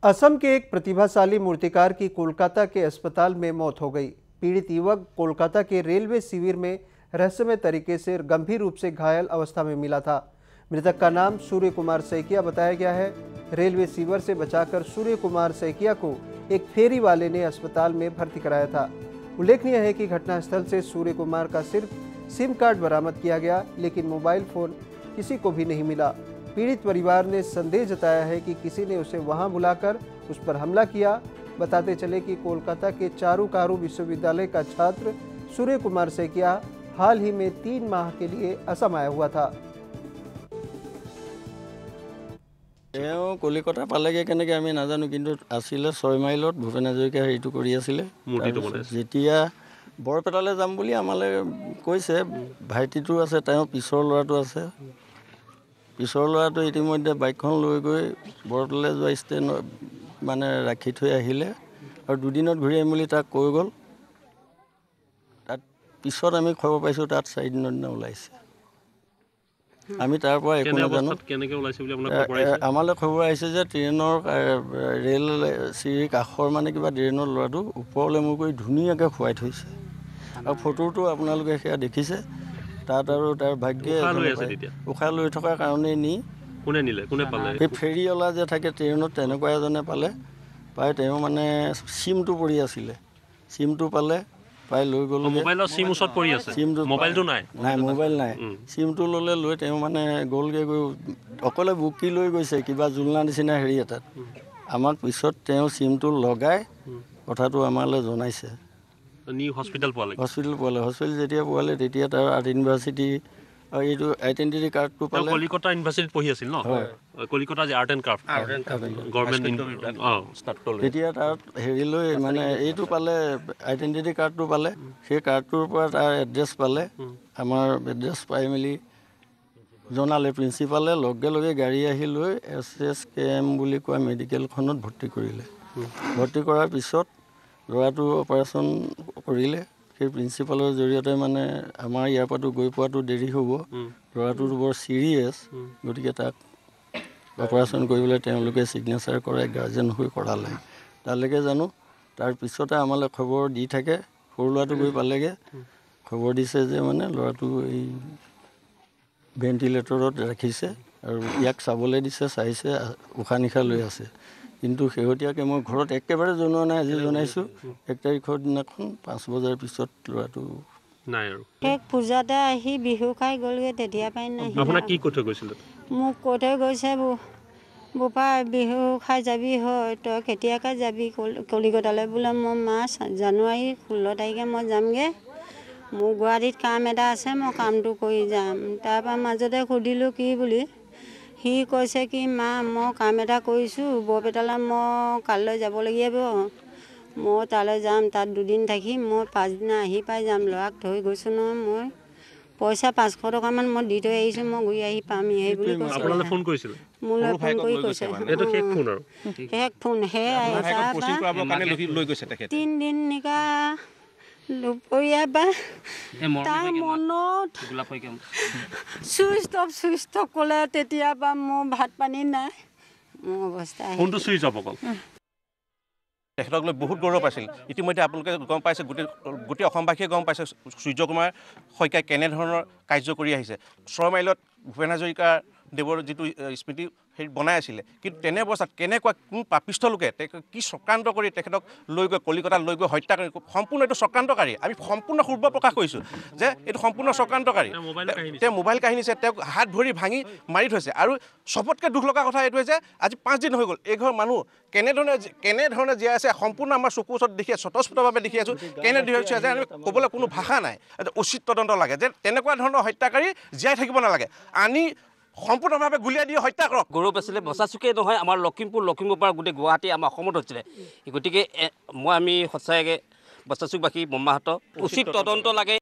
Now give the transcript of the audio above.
असम के एक प्रतिभाशाली मूर्तिकार की कोलकाता के अस्पताल में मौत हो गई। पीड़ित युवक कोलकाता के रेलवे शिविर में रहस्यमय तरीके से गंभीर रूप से घायल अवस्था में मिला था। मृतक का नाम सूर्य कुमार सैकिया बताया गया है। रेलवे शिविर से बचाकर सूर्य कुमार सैकिया को एक फेरी वाले ने अस्पताल में भर्ती कराया था। उल्लेखनीय है कि घटनास्थल से सूर्य कुमार का सिर्फ सिम कार्ड बरामद किया गया, लेकिन मोबाइल फोन किसी को भी नहीं मिला। पीड़ित परिवार ने संदेह जताया है कि किसी ने उसे वहां बुलाकर उस पर हमला किया। बताते चले कि कोलकाता के चारूकारू विश्वविद्यालय का छात्र सूर्य कुमार सैकिया हाल ही में 3 माह के लिए असम आया हुआ था। কলিকতা পালেগে কেনেকৈ আমি নাজানো, কিন্তু আছিলে 6 মাইলত ভূপেন হাজৰিকা হেৰিটো কৰি আছিলে। যেতিয়া বৰপেটালৈ যাম বুলি আমালৈ কৈছে, ভাইটিটো আছে, তেওঁৰ পিছৰ ল'ৰাটো আছে। পিছৰ ল'ৰাটো ইতিমধ্যে বাইকখন লৈ গৈ বৰপেটালৈ যোৱা ষ্টেণ্ডত মানে ৰাখি থৈ আহিলে আৰু দুদিনত ঘূৰি আহিম বুলি তাক কৈ গ'ল। তাত পিছত আমি খবৰ পাইছোঁ তাত 4 দিনৰ দিনা ওলাইছে। আমি তাৰ পৰা একো নাজানো। আমালৈ খবৰ আহিছে যে ট্ৰেইনৰ ৰেল চিৰিৰ কাষৰ মানে কিবা ট্ৰেইনৰ ল'ৰাটো ওপৰলৈ মূৰ কৰি ধুনীয়াকৈ শুৱাই থৈছে আৰু ফটোটো আপোনালোকে সেয়া দেখিছে। তাত আৰু তাৰ ভাগ্যে উশাহ লৈ থকাৰ কাৰণেই নি কোনে নিলে, কোনে পালে? সেই ফেৰীৱালা যে থাকে ট্ৰেইনত, তেনেকুৱা এজনে পালে। পাই তেওঁ মানে চিমটো পৰি আছিলে, চিমটো পালে, পাই লৈ গ'ল। মোবাইলৰ চিম ওচৰত পৰি আছে, মোবাইলটো নাই, মোবাইল নাই। চিমটো ল'লে, লৈ তেওঁ মানে গ'লগৈ, গৈ অকলে বুকি লৈ গৈছে কিবা জোলনা নিচিনা হেৰি এটাত। আমাক পিছত তেওঁ চিমটো লগাই কথাটো আমালৈ জনাইছে। হস্পিটেল পোৱালে, হস্পিটেল যেতিয়া পোৱালে তেতিয়া তাৰ আৰ্ট ইউনিভাৰ্চিটি এইটো আইডেণ্টিটি কাৰ্ডটো পালে। কলিকতা ইউনিভাৰ্চিটিত পঢ়ি আছিল ন? কলিকতা যে আৰ্ট এণ্ড ক্ৰাফ্ট গভৰ্ণমেণ্ট। তেতিয়া তাত হেৰি লৈ মানে এইটো পালে, আইডেণ্টিটি কাৰ্ডটো পালে। সেই কাৰ্ডটোৰ পৰা তাৰ এড্ৰেছ পালে। আমাৰ এড্ৰেছ পাই মেলি জনালে প্ৰিন্সিপালে। লগে লগে গাড়ী আহি লৈ SSKM বুলি কোৱা মেডিকেলখনত ভৰ্তি কৰিলে। ভৰ্তি কৰাৰ পিছত ল'ৰাটো অপাৰেশ্যন কৰিলে। সেই প্ৰিন্সিপালৰ জৰিয়তে মানে আমাৰ ইয়াৰ পৰাতো গৈ পোৱাটো দেৰি হ'ব। ল'ৰাটোতো বৰ চিৰিয়াছ, গতিকে তাক অপাৰেশ্যন কৰিবলৈ তেওঁলোকে ছিগনেচাৰ কৰাই গাৰ্জেন হৈ কৰালে। তালৈকে জানো তাৰপিছতে আমালৈ খবৰ দি থাকে। সৰু ল'ৰাটো গৈ পালেগৈ, খবৰ দিছে যে মানে ল'ৰাটো এই ভেণ্টিলেটৰত ৰাখিছে আৰু ইয়াক চাবলৈ দিছে, চাইছে, উশাহ নিশাহ লৈ আছে। কিন্তু শেহতীয়াকৈ মই ঘৰত একেবাৰে জনোৱা নাই, আজি জনাইছোঁ। 1 তাৰিখৰ দিনাখন 5 বজাৰ পিছত ল'ৰাটো নাই আৰু। পূজাতে আহি বিহু খাই গ'লগৈ, তেতিয়া পাই নাই। আপোনাক কি কৈ থৈ গৈছিলে? মোক কৈ থৈ গৈছে, বোপা বিহু খাই যাবি হয়, তই কেতিয়াকৈ যাবি কলিকতালৈ? বোলে মই জানুৱাৰী 16 তাৰিখে মই যামগৈ, মোৰ গুৱাহাটীত কাম এটা আছে, মই কামটো কৰি যাম। তাৰপৰা মাজতে সুধিলোঁ কি বুলি। সি কৈছে কি, মা মই কাম এটা কৰিছোঁ বৰপেটালৈ, মই কাইলৈ যাব লাগিব, মই তালৈ যাম, তাত 2 দিন থাকিম, মই 5 দিনা আহি পাই যাম। ল'ৰাক থৈ গৈছোঁ নহয়, মই পইচা 500 টকামান মই দি থৈ আহিছোঁ, মই ঘূৰি আহি পামহি সেই বুলি কৈছে। আপোনালৈ ফোন কৰিছিলে? মোলৈ ফোন কৰি কৈছে, এইটো শেষ ফোন আৰু শেষ ফোন। সেয়াই 3 দিন নিকা দুপৰীয়া বা তাৰ মনত চুইচ অফ ক'লে, তেতিয়াৰ পৰা মোৰ ভাত পানী নাই, মোৰ অৱস্থা। ফোনটো চুইচ অফ অকল। তেখেতক লৈ বহুত গৌৰৱ পাইছিল। ইতিমধ্যে আপোনালোকে গম পাইছে, গোটেই অসমবাসীয়ে গম পাইছে সূৰ্য কুমাৰ শইকীয়াই কেনেধৰণৰ কাৰ্য কৰি আহিছে। 6 মাইলত ভূপেন হাজৰিকা দেৱৰ যিটো স্মৃতি হেৰি বনাই আছিলে, কিন্তু তেনে অৱস্থাত কেনেকুৱা কোন পাপিষ্ঠ লোকে কি চক্ৰান্ত কৰি তেখেতক লৈ গৈ কলিকতাত লৈ গৈ হত্যা কৰি, সম্পূৰ্ণ এইটো চক্ৰান্তকাৰী। আমি সম্পূৰ্ণ সূৰ্ব প্ৰকাশ কৰিছোঁ যে এইটো সম্পূৰ্ণ চক্ৰান্তকাৰী। তেওঁ মোবাইল কাহিনীছে, তেওঁক হাত ভৰি ভাঙি মাৰি থৈছে। আৰু চবতকৈ দুখ লগা কথা এইটোৱে যে আজি 5 দিন হৈ গ'ল, এই ঘৰৰ মানুহ কেনেধৰণে জীয়াই আছে সম্পূৰ্ণ আমাৰ চকুৰ ওচৰত দেখি আছোঁ, স্বতঃস্ফূৰ্তভাৱে দেখি আছোঁ। হৈছে যে আমি ক'বলৈ কোনো ভাষা নাই। উচিত তদন্ত লাগে যে তেনেকুৱা ধৰণৰ হত্যাকাৰী জীয়াই থাকিব নালাগে, আনি সম্পূৰ্ণভাৱে গুলিয়াই দিয়ে হত্যা কৰক। গৌৰৱ আছিলে, বচাচুকে নহয়, আমাৰ লখিমপুৰ পৰা গোটেই গুৱাহাটী আমাৰ অসমত হৈছিলে। গতিকে আমি সঁচাকৈ বচাচুকবাসী বৰ্মাহঁত উচিত তদন্ত লাগে।